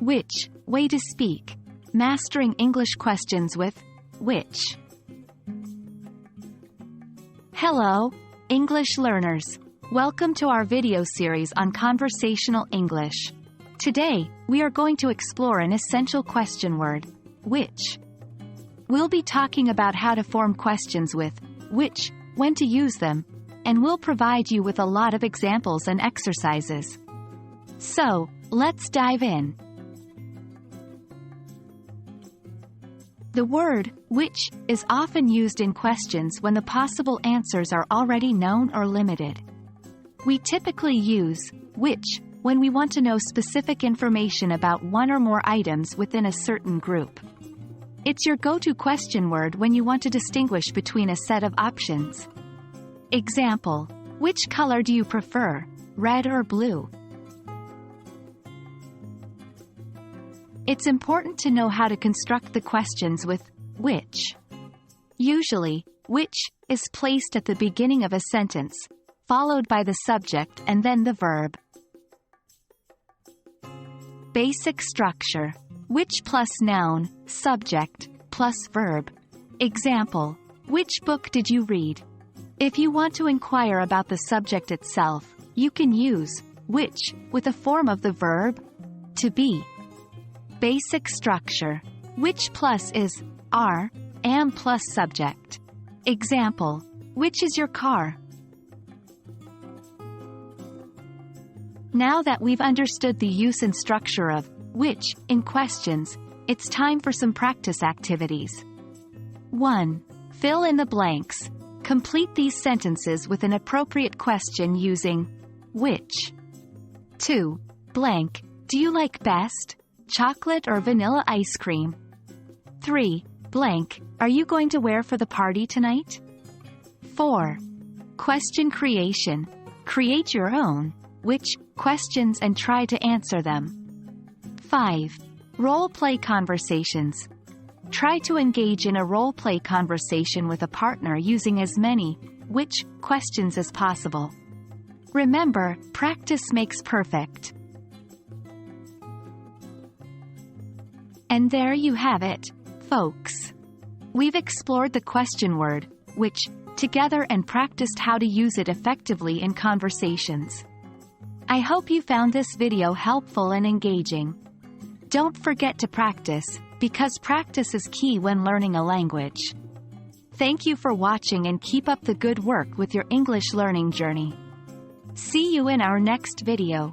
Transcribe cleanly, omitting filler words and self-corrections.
Which, way to speak. Mastering English questions with which. Hello, English learners. Welcome to our video series on conversational English. Today, we are going to explore an essential question word, which. We'll be talking about how to form questions with which, when to use them, and we'll provide you with a lot of examples and exercises. So, let's dive in. The word which is often used in questions when the possible answers are already known or limited. We typically use which when we want to know specific information about one or more items within a certain group. It's your go-to question word when you want to distinguish between a set of options. Example: which color do you prefer, red or blue? It's important to know how to construct the questions with which. Usually, which is placed at the beginning of a sentence, followed by the subject and then the verb. Basic structure: which plus noun, subject, plus verb. Example: which book did you read? If you want to inquire about the subject itself, you can use which with a form of the verb to be. Basic structure: which plus is am plus subject. Example: which is your car? Now that we've understood the use and structure of which in questions, it's time for some practice activities. 1. Fill in the blanks. Complete these sentences with an appropriate question using which. 2. Blank. Do you like best? Chocolate or vanilla ice cream? 3. Blank. Are you going to wear for the party tonight? 4. Question creation. Create your own which questions and try to answer them. 5. Role-play conversations. Try to engage in a role-play conversation with a partner using as many which questions as possible. Remember, practice makes perfect. And there you have it, folks. We've explored the question word, which, together and practiced how to use it effectively in conversations. I hope you found this video helpful and engaging. Don't forget to practice, because practice is key when learning a language. Thank you for watching and keep up the good work with your English learning journey. See you in our next video.